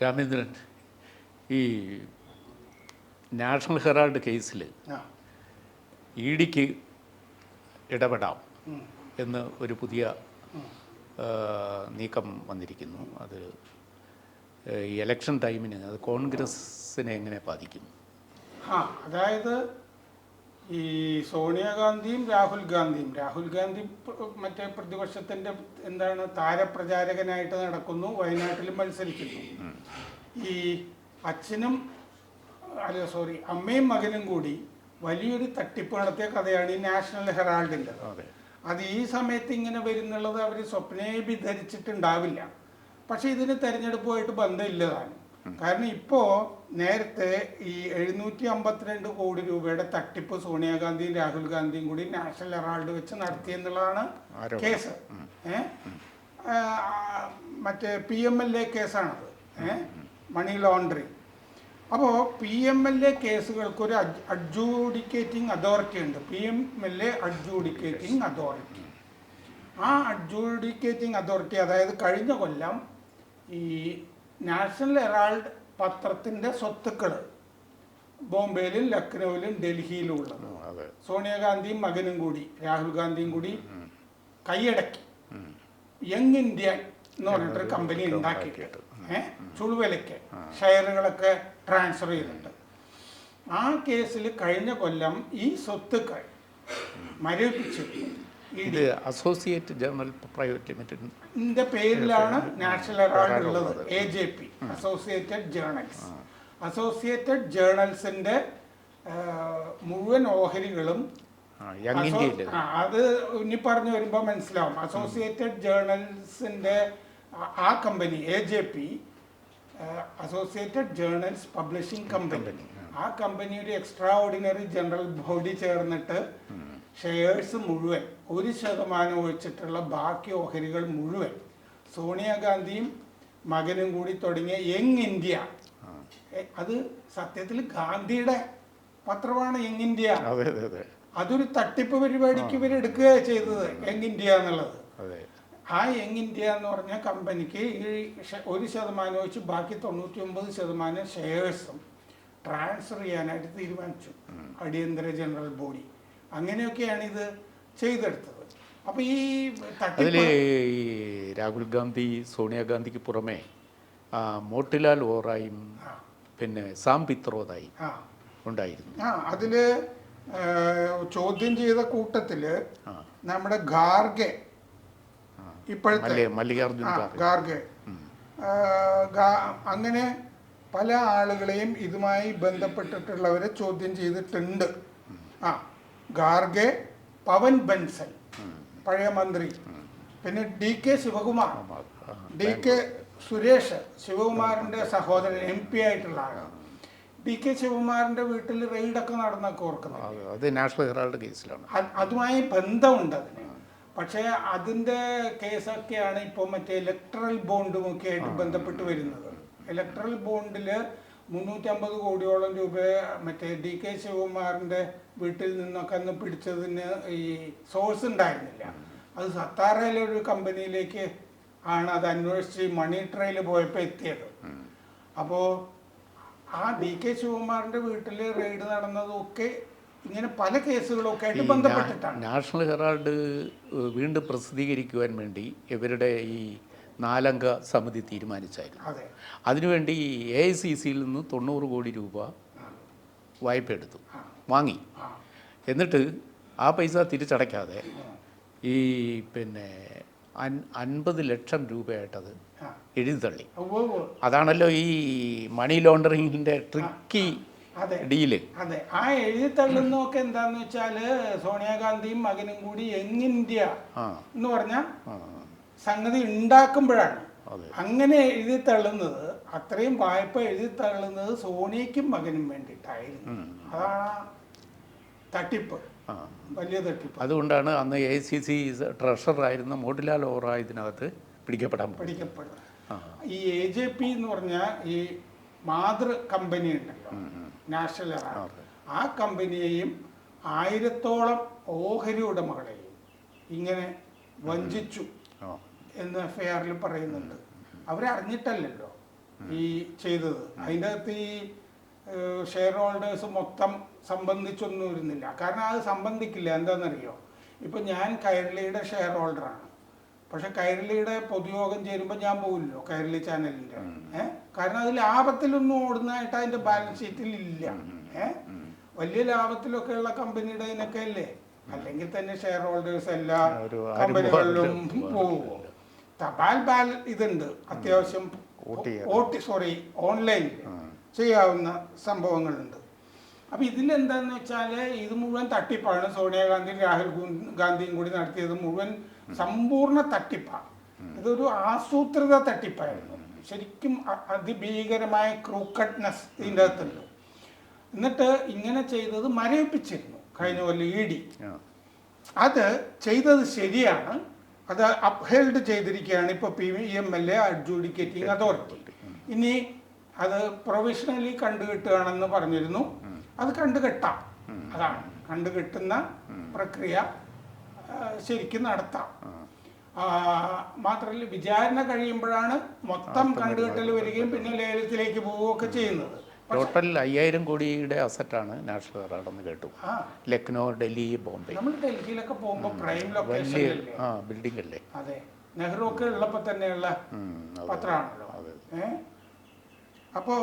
രാമേന്ദ്രൻ, ഈ national Herald കേസിൽ ഇഡിക്ക് ഇടപെടാം എന്ന് ഒരു പുതിയ നീക്കം വന്നിരിക്കുന്നു. അത് ഈ ഇലക്ഷൻ ടൈമിന് അത് കോൺഗ്രസിനെ എങ്ങനെ ബാധിക്കുന്നു? അതായത് ഈ സോണിയാഗാന്ധിയും രാഹുൽ ഗാന്ധി മറ്റേ പ്രതിപക്ഷത്തിൻ്റെ താരപ്രചാരകനായിട്ട് നടക്കുന്നു, വയനാട്ടിലും മത്സരിക്കുന്നു. ഈ അമ്മയും മകനും കൂടി വലിയൊരു തട്ടിപ്പ് നടത്തിയ കഥയാണ് ഈ നാഷണൽ ഹെറാൾഡിൻ്റെ. അത് ഈ സമയത്ത് ഇങ്ങനെ വരുന്നുള്ളത് അവർ സ്വപ്നേ ധരിച്ചിട്ടുണ്ടാവില്ല. പക്ഷെ ഇതിന് തെരഞ്ഞെടുപ്പുമായിട്ട് ബന്ധമില്ലതാണ്. കാരണം ഇപ്പോൾ നേരത്തെ ഈ 752 കോടി രൂപയുടെ തട്ടിപ്പ് സോണിയാഗാന്ധിയും രാഹുൽ ഗാന്ധിയും കൂടി നാഷണൽ ഹെറാൾഡ് വെച്ച് നടത്തിയെന്നുള്ളതാണ് കേസ്. മറ്റേ PMLA കേസാണത്, മണി ലോണ്ടറിങ്. അപ്പോൾ PMLA കേസുകൾക്കൊരു അഡ്ജൂഡിക്കേറ്റിംഗ് അതോറിറ്റി ഉണ്ട്, PMLA അഡ്ജൂഡിക്കേറ്റിംഗ് അതോറിറ്റി. ആ അഡ്ജൂഡിക്കേറ്റിംഗ് അതോറിറ്റി, അതായത് കഴിഞ്ഞ കൊല്ലം ഈ നാഷണൽ ഹെറാൾഡ് പത്രത്തിൻ്റെ സ്വത്തുക്കൾ ബോംബെയിലും ലക്നൌവിലും ഡൽഹിയിലും ഉള്ളത് സോണിയാഗാന്ധിയും മകനും കൂടി രാഹുൽ ഗാന്ധിയും കൂടി കൈയടക്കി യങ് ഇന്ത്യ എന്ന് പറഞ്ഞിട്ടൊരു കമ്പനി ഉണ്ടാക്കിയിട്ട് ചുളുവിലയ്ക്ക് ഷെയറുകളൊക്കെ ട്രാൻസ്ഫർ ചെയ്തിട്ടുണ്ട്. ആ കേസിൽ കഴിഞ്ഞ കൊല്ലം ഈ സ്വത്തുക്കൾ മരവിപ്പിച്ചിട്ട് ഇത് അസോസിയേറ്റ് ജേർണൽ പ്രൈവറ്റ് ലിമിറ്റഡിന്റെ പേരിലാണ് നാഷണൽ ഹെറാൾഡ് ഉള്ളത്. AJP, അസോസിയേറ്റഡ് ജേർണൽസിന്റെ മുഴുവൻ ഓഹരികളും അത് ഇനി പറഞ്ഞു വരുമ്പോൾ മനസ്സിലാവും. അസോസിയേറ്റഡ് ജേർണൽസിന്റെ ആ company AJP, associated journals publishing company, ആ കമ്പനി ഒരു എക്സ്ട്രാ ഓർഡിനറി ജനറൽ ബോഡി ചേർന്നിട്ട് ഷെയർസ് മുഴുവൻ 1% ഒഴിച്ചിട്ടുള്ള ബാക്കി ഓഹരികൾ മുഴുവൻ സോണിയാഗാന്ധിയും മകനും കൂടി തുടങ്ങിയ യങ് ഇന്ത്യ, അത് സത്യത്തിൽ ഗാന്ധിയുടെ പത്രമാണ് യങ് ഇന്ത്യ, അതൊരു തട്ടിപ്പ് പരിപാടിക്ക് ഇവരെടുക്കുകയാണ് ചെയ്തത് യങ് ഇന്ത്യ എന്നുള്ളത്. ആ യങ് ഇന്ത്യ എന്ന് പറഞ്ഞ കമ്പനിക്ക് ഈ 1% വെച്ച് ബാക്കി 99% ഷെയർസും ട്രാൻസ്ഫർ ചെയ്യാനായിട്ട് തീരുമാനിച്ചു അടിയന്തര ജനറൽ ബോഡി. അങ്ങനെയൊക്കെയാണ് ഇത് ചെയ്തെടുത്തത്. അപ്പോൾ ഈ അതിൽ ഈ രാഹുൽ ഗാന്ധി സോണിയാഗാന്ധിക്ക് പുറമെ മോട്ടിലാൽ വോറയും പിന്നെ സാം പിത്രോദായി ഉണ്ടായിരുന്നു. അതിൽ ചോദ്യം ചെയ്ത കൂട്ടത്തിൽ നമ്മുടെ ഖാർഗെ, ഇപ്പോഴത്തെ മല്ലികാർജുൻ ഖാർഗെ, അങ്ങനെ പല ആളുകളെയും ഇതുമായി ബന്ധപ്പെട്ടിട്ടുള്ളവരെ ചോദ്യം ചെയ്തിട്ടുണ്ട്. ഖാർഗെ, പവൻ ബൻസൽ പഴയ മന്ത്രി, പിന്നെ DK ശിവകുമാർ, DK സുരേഷ്, ശിവകുമാറിന്റെ സഹോദരൻ MP ആയിട്ടുള്ള ആളാണ്. DK ശിവകുമാറിന്റെ വീട്ടിൽ റെയ്ഡൊക്കെ നടന്നൊക്കെ ഓർക്കുന്നത് നാഷണൽ ഹെറാൾഡ് കേസിലാണ്. അതുമായി ബന്ധമുണ്ട് അതിന്. പക്ഷേ അതിൻ്റെ കേസൊക്കെയാണ് ഇപ്പോൾ മറ്റേ ഇലക്ട്രൽ ബോണ്ടുമൊക്കെ ആയിട്ട് ബന്ധപ്പെട്ട് വരുന്നത്. ഇലക്ട്രൽ ബോണ്ടിൽ 350 കോടിയോളം രൂപ മറ്റേ DK ശിവകുമാറിൻ്റെ വീട്ടിൽ നിന്നൊക്കെ അന്ന് പിടിച്ചതിന് ഈ സോഴ്സ് ഉണ്ടായിരുന്നില്ല. അത് സത്താറയിലെ ഒരു കമ്പനിയിലേക്ക് ആണ് അത് അന്വേഷിച്ച് മണി ട്രയൽ പോയപ്പോൾ എത്തിയത്. അപ്പോൾ ആ DK ശിവകുമാറിൻ്റെ വീട്ടിൽ റെയ്ഡ് നടന്നതൊക്കെ ഇങ്ങനെ പല കേസുകളൊക്കെ ആയിട്ട് ബന്ധപ്പെട്ടിട്ടാണ്. നാഷണൽ ഹെറാൾഡ് വീണ്ടും പ്രസിദ്ധീകരിക്കുവാൻ വേണ്ടി ഇവരുടെ ഈ 4-അംഗ സമിതി തീരുമാനിച്ചായിരുന്നു. അതിനുവേണ്ടി AICCയിൽ നിന്ന് 90 കോടി രൂപ വായ്പ എടുത്തു, വാങ്ങി. എന്നിട്ട് ആ പൈസ തിരിച്ചടയ്ക്കാതെ ഈ പിന്നെ 50 ലക്ഷം രൂപയായിട്ടത് എഴുതിത്തള്ളി. അതാണല്ലോ ഈ മണി ലോണ്ടറിങ്ങിൻ്റെ ട്രിക്കി ഡീല്. അതെ, ആ എഴുതിത്തള്ളുന്നൊക്കെ എന്താന്ന് വെച്ചാല് സോണിയാഗാന്ധിയും മകനും കൂടി യങ് ഇന്ത്യ എന്ന് പറഞ്ഞ സംഗതി ഉണ്ടാക്കുമ്പോഴാണ് അങ്ങനെ എഴുതി തള്ളുന്നത്. അത്രയും വായ്പ എഴുതി തള്ളുന്നത് സോണിയയ്ക്കും മകനും വേണ്ടിയിട്ടായിരുന്നു. അതാണ് തട്ടിപ്പ്, വലിയ തട്ടിപ്പ്. അതുകൊണ്ടാണ് അന്ന് AICC ട്രഷററായിരുന്ന മോട്ടിലാൽ വോറ ഇതിനകത്ത് പിടിക്കപ്പെടുക. ഈ AJP എന്ന് പറഞ്ഞ ഈ മാതൃ കമ്പനി ഉണ്ടല്ലോ നാഷണൽ ഹെറാൾഡ്, ആ കമ്പനിയെയും 1000-ഓളം ഓഹരി ഉടമകളെയും ഇങ്ങനെ വഞ്ചിച്ചു എന്ന് FIRൽ പറയുന്നുണ്ട്. അവരറിഞ്ഞിട്ടല്ലല്ലോ, ഈ ചെയ്തത്. അതിൻ്റെ അകത്ത് ഈ ഷെയർ ഹോൾഡേഴ്സ് മൊത്തം സംബന്ധിച്ചൊന്നും ഇരുന്നില്ല. കാരണം അത് സംബന്ധിക്കില്ല. എന്താണെന്നറിയോ, ഇപ്പം ഞാൻ കൈരളിയുടെ ഷെയർ ഹോൾഡറാണ്. പക്ഷെ കൈരളിയുടെ പൊതുയോഗം ചേരുമ്പോൾ ഞാൻ പോകില്ലല്ലോ കൈരളി ചാനലിൻ്റെ. കാരണം അത് ലാഭത്തിലൊന്നും ഓടുന്നതായിട്ട് അതിൻ്റെ ബാലൻസ് ഷീറ്റിൽ ഇല്ല. വലിയ ലാഭത്തിലൊക്കെയുള്ള കമ്പനിയുടെ ഇതിനൊക്കെ അല്ലേ. അല്ലെങ്കിൽ തന്നെ ഷെയർ ഹോൾഡേഴ്സ് എല്ലാ കമ്പനികളിലും പോകുമോ. തപാൽ ഇതുണ്ട് അത്യാവശ്യം, ഓൺലൈനിൽ ചെയ്യാവുന്ന സംഭവങ്ങളുണ്ട്. അപ്പം ഇതിലെന്താന്ന് വെച്ചാൽ ഇത് മുഴുവൻ തട്ടിപ്പാണ്. സോണിയാഗാന്ധി രാഹുൽ ഗാന്ധിയും കൂടി നടത്തിയത് മുഴുവൻ സമ്പൂർണ്ണ തട്ടിപ്പാണ്. ഇതൊരു ആസൂത്രിത തട്ടിപ്പായിരുന്നു. ശരിക്കും അതിഭീകരമായ ക്രൂക്കഡ്നെസ് ഇതിൻ്റെ അകത്തുണ്ട്. എന്നിട്ട് ഇങ്ങനെ ചെയ്തത് മരവിപ്പിച്ചിരുന്നു കഴിഞ്ഞ കൊല്ലം ED. അത് ചെയ്തത് ശരിയാണ്. അത് അപ്ഹെൽഡ് ചെയ്തിരിക്കുകയാണ് ഇപ്പോൾ PMLA അഡ്ജൂഡിക്കേറ്റിംഗ് അതോറിറ്റി. ഇനി അത് പ്രൊവിഷണലി കണ്ടുകെട്ടുകയാണെന്ന് പറഞ്ഞിരുന്നു. അത് കണ്ടുകെട്ടാം. അതാണ് കണ്ടുകെട്ടുന്ന പ്രക്രിയ ശരിക്കും നടത്താം. മാത്രമല്ല വിചാരണ കഴിയുമ്പോഴാണ് മൊത്തം കണ്ടുകെട്ടൽ വരികയും പിന്നെ ലേലത്തിലേക്ക് പോവുകയൊക്കെ ചെയ്യുന്നത്. ടോട്ടൽ 5000 കോടിയുടെ അസറ്റാണ് നാഷണൽ ഹെറാൾഡ് എന്ന് കേട്ടു. ലക്നോ, ഡൽഹി, ബോംബെ. നമ്മൾ ഡൽഹിയിലൊക്കെ പോകുമ്പോൾ പ്രൈം ലൊക്കേഷൻ ബിൽഡിംഗ് അല്ലേ. അതെ, നെഹ്റു ഒക്കെ ഉള്ളപ്പോൾ തന്നെയുള്ള പത്രമാണല്ലോ. അപ്പോൾ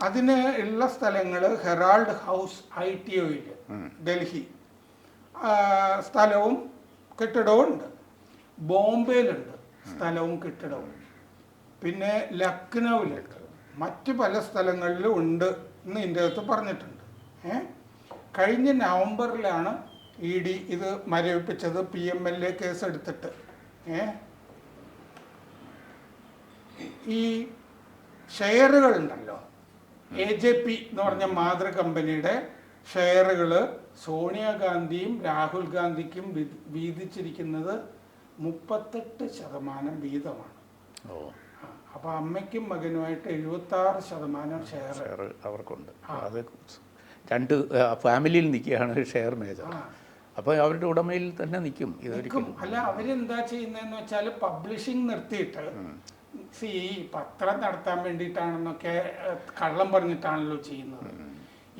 അതിന് ഉള്ള സ്ഥലങ്ങൾ ഹെറാൾഡ് ഹൗസ് ITOയിൽ ഡൽഹി സ്ഥലവും കെട്ടിടവും ഉണ്ട്. ബോംബെയിലുണ്ട് സ്ഥലവും കെട്ടിടവും. പിന്നെ ലക്നൌവിലുണ്ട്. മറ്റ് പല സ്ഥലങ്ങളിലും ഉണ്ട് എന്ന് ഇതിൻ്റെ അകത്ത് പറഞ്ഞിട്ടുണ്ട്. കഴിഞ്ഞ നവംബറിലാണ് ED ഇത് മരവിപ്പിച്ചത്. PMLA കേസ് എടുത്തിട്ട് ഈ ഷെയറുകളുണ്ടല്ലോ, AJP എന്ന് പറഞ്ഞ മാതൃ കമ്പനിയുടെ ഷെയറുകൾ സോണിയാഗാന്ധിയും രാഹുൽ ഗാന്ധിക്കും വീതിച്ചിരിക്കുന്നത് 38% വീതമാണ്. അപ്പോൾ അമ്മയ്ക്കും മകനുമായിട്ട് 76% ഷെയർ അവർക്കുണ്ട്. അത് രണ്ട് ഫാമിലിയിൽ നിൽക്കുകയാണ് ഷെയർ മേജർ. അപ്പോൾ അവരുടെ ഉടമയിൽ തന്നെ നിൽക്കും. അല്ല, അവരെന്താ ചെയ്യുന്നതെന്ന് വെച്ചാൽ പബ്ലിഷിംഗ് നിർത്തിയിട്ട് പത്രം നടത്താൻ വേണ്ടിയിട്ടാണെന്നൊക്കെ കള്ളം പറഞ്ഞിട്ടാണല്ലോ ചെയ്യുന്നത്.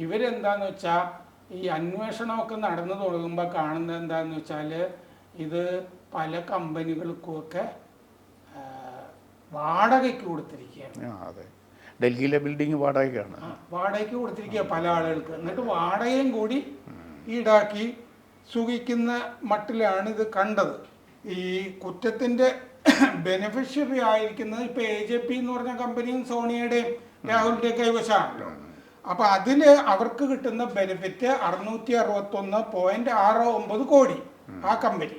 ഇവരെന്താന്ന് വെച്ചാൽ ഈ അന്വേഷണമൊക്കെ നടന്നു തുടങ്ങുമ്പോൾ കാണുന്നത് എന്താന്ന് വെച്ചാൽ ഇത് പല കമ്പനികൾക്കുമൊക്കെ വാടകയ്ക്ക് കൊടുത്തിരിക്കുകയാണ്. ഡൽഹിയിലെ ബിൽഡിംഗ് വാടകയ്ക്കാണ്. വാടകയ്ക്ക് കൊടുത്തിരിക്കുക പല ആളുകൾക്ക്. എന്നിട്ട് വാടകയും കൂടി ഈടാക്കി സുഖിക്കുന്ന മട്ടിലാണ് ഇത് കണ്ടത്. ഈ കുറ്റത്തിൻ്റെ ബെനിഫിഷ്യറി ആയിരിക്കുന്നത് ഇപ്പോൾ AJP എന്ന് പറഞ്ഞ കമ്പനിയും സോണിയയുടെയും രാഹുലിൻ്റെയും കൈവശമാണല്ലോ. അപ്പോൾ അതിൽ അവർക്ക് കിട്ടുന്ന ബെനിഫിറ്റ് 661.69 കോടി ആ കമ്പനി.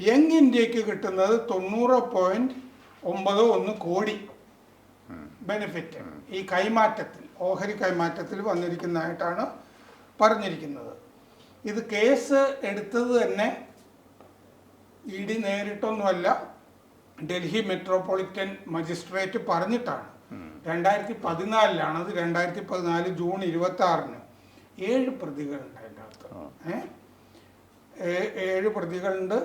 യങ് ഇന്ത്യക്ക് കിട്ടുന്നത് 90.91 കോടി ബെനിഫിറ്റ് ഈ കൈമാറ്റത്തിൽ, ഓഹരി കൈമാറ്റത്തിൽ വന്നിരിക്കുന്നതായിട്ടാണ് പറഞ്ഞിരിക്കുന്നത്. ഇത് കേസ് എടുത്തത് തന്നെ ED നേരിട്ടൊന്നുമല്ല, ഡൽഹി മെട്രോപൊളിറ്റൻ മജിസ്ട്രേറ്റ് പറഞ്ഞിട്ടാണ്. 2014 അത് 2014 ജൂൺ 26 7 പ്രതികളുണ്ട് അതിൻ്റെ അകത്ത്. 7 പ്രതികളുണ്ട്.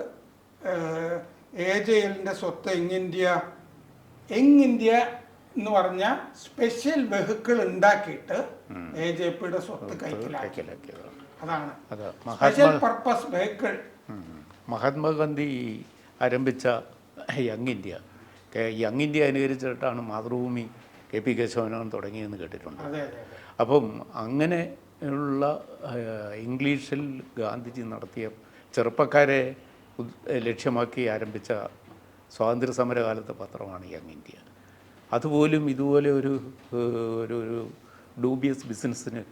AJLൻ്റെ സ്വത്ത് യങ് ഇന്ത്യ എന്ന് പറഞ്ഞ സ്പെഷ്യൽ വെഹിക്കിൾ ഉണ്ടാക്കിയിട്ട് AJPയുടെ സ്വത്ത് കൈക്കലാക്കി. അതാണ് സ്പെഷ്യൽ പർപ്പസ് വെഹിക്കിൾ. മഹാത്മാഗാന്ധി ആരംഭിച്ച യങ് ഇന്ത്യ അനുകരിച്ചിട്ടാണ് മാതൃഭൂമി KP കേശവൻ തുടങ്ങിയെന്ന് കേട്ടിട്ടുണ്ട്. അപ്പം അങ്ങനെ ഉള്ള ഇംഗ്ലീഷിൽ ഗാന്ധിജി നടത്തിയ ചെറുപ്പക്കാരെ ലക്ഷ്യമാക്കി ആരംഭിച്ച സ്വാതന്ത്ര്യ സമരകാലത്തെ പത്രമാണ് യങ് ഇന്ത്യ. അതുപോലും ഇതുപോലെ ഒരു ഡൂബിയസ് ബിസിനസ്സിന്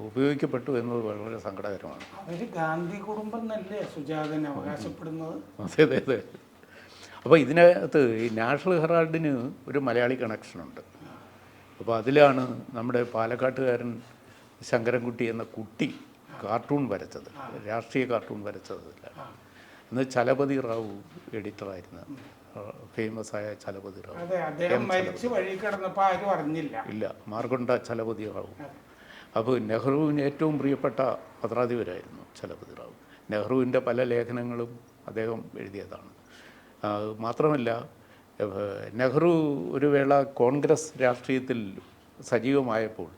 ഉപയോഗിക്കപ്പെട്ടു എന്നത് വളരെ സങ്കടകരമാണ്. ഗാന്ധി കുടുംബം തന്നെ സുജാതൻ അവകാശപ്പെടുന്നത്. അതെ. അപ്പോൾ ഇതിനകത്ത് ഈ നാഷണൽ ഹെറാൾഡിന് ഒരു മലയാളി കണക്ഷനുണ്ട്. അപ്പോൾ അതിലാണ് നമ്മുടെ പാലക്കാട്ടുകാരൻ ശങ്കരൻകുട്ടി എന്ന കുട്ടി കാർട്ടൂൺ വരച്ചത്, രാഷ്ട്രീയ കാർട്ടൂൺ വരച്ചതില്ല. അന്ന് ചലപതി റാവു എഡിറ്ററായിരുന്ന ഫേമസ് ആയ ചലപതി റാവു. ഇല്ല, മാർഗൊണ്ട ചലപതി റാവു. അപ്പോൾ നെഹ്റുവിന് ഏറ്റവും പ്രിയപ്പെട്ട പത്രാധിപരായിരുന്നു ചലപതി റാവു. നെഹ്റുവിൻ്റെ പല ലേഖനങ്ങളും അദ്ദേഹം എഴുതിയതാണ്. മാത്രമല്ല നെഹ്റു ഒരു വേള കോൺഗ്രസ് രാഷ്ട്രീയത്തിൽ സജീവമായപ്പോൾ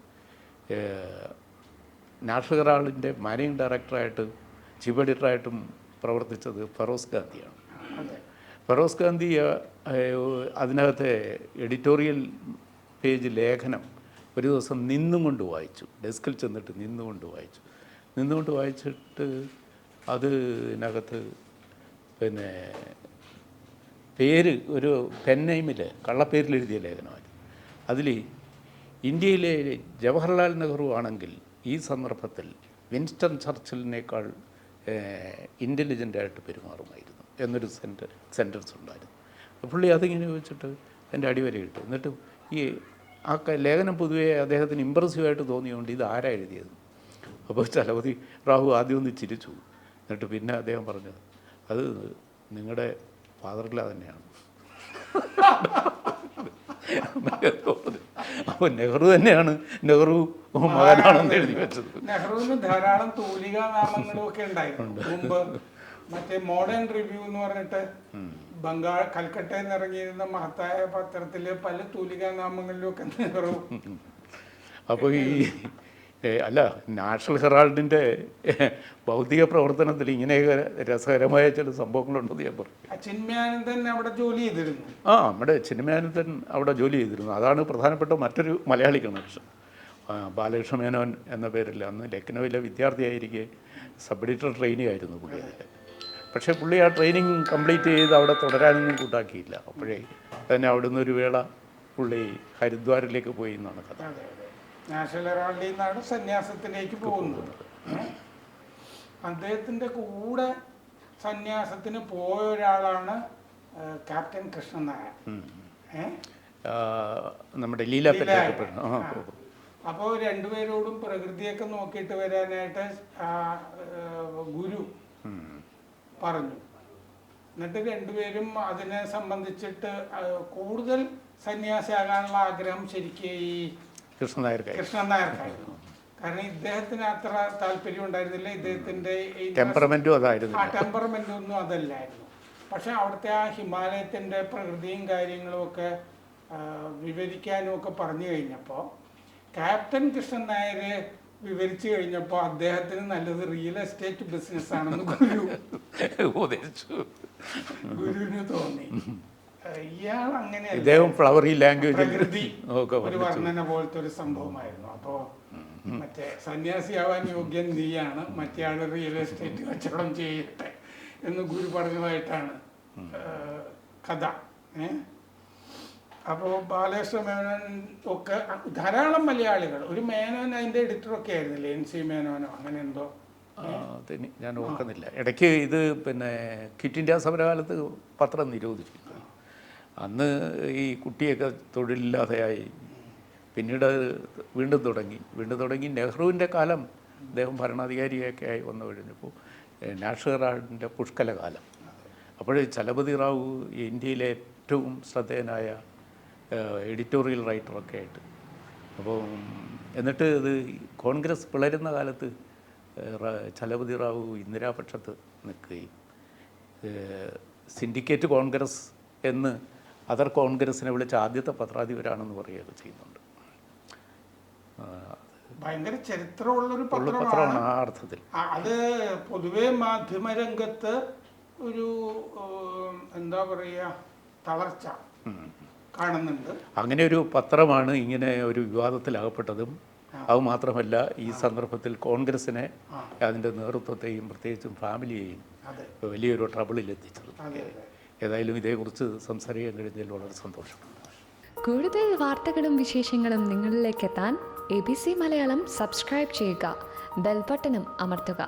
നാഷണൽ ഹെറാൾഡിൻ്റെ മാനേജിംഗ് ഡയറക്ടറായിട്ട് ചീഫ് എഡിറ്ററായിട്ടും പ്രവർത്തിച്ചത് ഫെറോസ് ഗാന്ധിയാണ്. ഫെറോസ് ഗാന്ധി അതിനകത്തെ എഡിറ്റോറിയൽ പേജ് ലേഖനം ഒരു ദിവസം നിന്നും കൊണ്ട് വായിച്ചു. ഡെസ്കിൽ ചെന്നിട്ട് നിന്നുകൊണ്ട് വായിച്ചിട്ട് അതിനകത്ത് പിന്നെ പേര് ഒരു പെൻനെയിമിൽ കള്ളപ്പേരിൽ എഴുതിയ ലേഖനമായിരുന്നു. അതിൽ ഇന്ത്യയിലെ ജവഹർലാൽ നെഹ്റു ആണെങ്കിൽ ഈ സന്ദർഭത്തിൽ വിൻസ്റ്റൺ ചർച്ചിലിനേക്കാൾ ഇൻ്റലിജൻ്റായിട്ട് പെരുമാറുമായിരുന്നു എന്നൊരു സെൻറ്റൻസ് ഉണ്ടായിരുന്നു. പുള്ളി അതിങ്ങനെ വെച്ചിട്ട് എൻ്റെ അടിവരയിട്ട് എന്നിട്ട് ഈ ആ ലേഖനം പൊതുവേ അദ്ദേഹത്തിന് ഇമ്പ്രസീവായിട്ട് തോന്നിയുകൊണ്ട് ഇത് ആരാ എഴുതിയത്. അപ്പോൾ ചലപതി റാവു ആദ്യം ഒന്ന് ചിരിച്ചു. എന്നിട്ട് പിന്നെ അദ്ദേഹം പറഞ്ഞത് അത് നിങ്ങളുടെ ഫാദറില തന്നെയാണ്. അപ്പോൾ നെഹ്റു തന്നെയാണ് നെഹ്റു മകനാണെന്ന് എഴുതി വെച്ചത്. നെഹ്റുവിന് ധാരാളം തൂലികാ നാമങ്ങളും ഒക്കെ ഉണ്ടായിരുന്നു മുമ്പ്. മറ്റേ മോഡേൺ റിവ്യൂ എന്ന് പറഞ്ഞിട്ട് കൽക്കട്ടയിൽ നിന്ന് ഇറങ്ങിയിരുന്ന മഹത്തായ പത്രത്തിൽ പല തൂലികാ നാമങ്ങളിലും ഒക്കെ നെഹ്റു. അപ്പോൾ ഈ അല്ല നാഷണൽ ഹെറാൾഡിൻ്റെ ഭൗതിക പ്രവർത്തനത്തിൽ ഇങ്ങനെയൊക്കെ രസകരമായ ചില സംഭവങ്ങളുണ്ടെന്ന് ഞാൻ പറഞ്ഞു. ചിന്മയാനന്ദൻ അവിടെ ജോലി ചെയ്തിരുന്നു. നമ്മുടെ ചിന്മയാനന്ദൻ അവിടെ ജോലി ചെയ്തിരുന്നു. അതാണ് പ്രധാനപ്പെട്ട മറ്റൊരു മലയാളി കണക്ഷൻ. ബാലകൃഷ്ണ മേനോൻ എന്ന പേരിൽ അന്ന് ലക്നൗവിലെ വിദ്യാർത്ഥിയായിരിക്കെ സബ് എഡിറ്റർ ട്രെയിനിങ് ആയിരുന്നു പുള്ളി. അതിൽ പക്ഷേ പുള്ളി ആ ട്രെയിനിങ് കംപ്ലീറ്റ് ചെയ്ത് അവിടെ തുടരാനൊന്നും കൂട്ടാക്കിയില്ല. അപ്പോഴേ തന്നെ അവിടുന്ന് ഒരു വേള പുള്ളി ഹരിദ്വാറിലേക്ക് പോയി എന്നാണ് കഥ. നാഷണൽ ഹെറാൾഡിൽ നിന്നാണ് സന്യാസത്തിലേക്ക് പോകുന്നത്. അദ്ദേഹത്തിൻ്റെ കൂടെ സന്യാസത്തിന് പോയ ഒരാളാണ് ക്യാപ്റ്റൻ കൃഷ്ണൻ നായർ. നമ്മുടെ ലീല. അപ്പോൾ രണ്ടുപേരോടും പ്രകൃതിയൊക്കെ നോക്കിയിട്ട് വരാനായിട്ട് ഗുരു പറഞ്ഞു. എന്നിട്ട് രണ്ടുപേരും അതിനെ സംബന്ധിച്ചിട്ട് കൂടുതൽ സന്യാസിയാകാനുള്ള ആഗ്രഹം ശരിക്കും ഈ കൃഷ്ണൻ നായർക്കായിരുന്നു. കാരണം ഇദ്ദേഹത്തിന് അത്ര താല്പര്യം ഉണ്ടായിരുന്നില്ല. ഇദ്ദേഹത്തിൻ്റെ ടെമ്പറമെൻ്റ് ഒന്നും അതല്ലായിരുന്നു. പക്ഷെ അവിടുത്തെ ആ ഹിമാലയത്തിൻ്റെ പ്രകൃതിയും കാര്യങ്ങളും ഒക്കെ വിവരിക്കാനും ഒക്കെ പറഞ്ഞു കഴിഞ്ഞപ്പോൾ ക്യാപ്റ്റൻ കൃഷ്ണൻ നായർ വിവരിച്ചു കഴിഞ്ഞപ്പോൾ അദ്ദേഹത്തിന് നല്ലത് റിയൽ എസ്റ്റേറ്റ് ബിസിനസ് ആണെന്ന് ഗുരുവിന് തോന്നി. ഇയാൾ അങ്ങനെ പ്രകൃതി ഒരു വർണ്ണന പോലത്തെ ഒരു സംഭവമായിരുന്നു. അപ്പോൾ മറ്റേ സന്യാസിയാവാൻ യോഗ്യൻ നീയാണ്, മറ്റേ ആള് റിയൽ എസ്റ്റേറ്റ് കച്ചവടം ചെയ്യട്ടെ എന്ന് ഗുരു പറഞ്ഞതായിട്ടാണ് കഥ. അപ്പോൾ ബാലകൃഷ്ണ മേനോൻ ഒക്കെ ധാരാളം മലയാളികൾ, ഒരു മേനോൻ അതിൻ്റെ എഡിറ്ററൊക്കെ ആയിരുന്നില്ലേ, NC മേനോനോ അങ്ങനെ എന്തോ, ഞാൻ ഓർക്കുന്നില്ല. ഇടയ്ക്ക് ഇത് പിന്നെ ക്വിറ്റ് ഇന്ത്യ സമരകാലത്ത് പത്രം നിരോധിച്ചു. അന്ന് ഈ കുട്ടിയൊക്കെ തൊഴിലില്ലാതെയായി. പിന്നീട് വീണ്ടും തുടങ്ങി നെഹ്റുവിൻ്റെ കാലം അദ്ദേഹം ഭരണാധികാരിയൊക്കെ ആയി വന്നു കഴിഞ്ഞപ്പോൾ നാഷണൽ ഹെറാൾഡിൻ്റെ പുഷ്കല കാലം. അപ്പോൾ ചലപതി റാവു ഇന്ത്യയിലെ ഏറ്റവും ശ്രദ്ധേയനായ എഡിറ്റോറിയൽ റൈറ്ററൊക്കെ ആയിട്ട്. അപ്പോൾ എന്നിട്ട് ഇത് കോൺഗ്രസ് പിളരുന്ന കാലത്ത് ചലപതി റാവു ഇന്ദിരാപക്ഷത്ത് നിൽക്കുകയും സിൻഡിക്കേറ്റ് കോൺഗ്രസ് എന്ന് അതർ കോൺഗ്രസിനെ വിളിച്ച ആദ്യത്തെ പത്രാധിപരാണെന്ന് പറയുകയൊക്കെ ചെയ്യുന്നുണ്ട്. ഭയങ്കര ചരിത്രമുള്ളൊരു പത്രമാണ് ആ അർത്ഥത്തിൽ. അത് പൊതുവെ മാധ്യമരംഗത്ത് ഒരു എന്താ പറയുക തളർച്ച കാണുന്നുണ്ട്. അങ്ങനെ ഒരു പത്രമാണ് ഇങ്ങനെ ഒരു വിവാദത്തിലകപ്പെട്ടതും. അതുമാത്രമല്ല ഈ സന്ദർഭത്തിൽ കോൺഗ്രസിനെ, അതിൻ്റെ നേതൃത്വത്തെയും പ്രത്യേകിച്ചും ഫാമിലിയെയും വലിയൊരു ട്രബിളിലെത്തിച്ചത്. ഏതായാലും ഇതേക്കുറിച്ച് സംസാരിക്കാൻ കഴിഞ്ഞതിൽ വളരെ സന്തോഷം. കൂടുതൽ വാർത്തകളും വിശേഷങ്ങളും നിങ്ങളിലേക്ക് എത്താൻ ABC മലയാളം സബ്സ്ക്രൈബ് ചെയ്യുക, ബെൽ ബട്ടണും അമർത്തുക.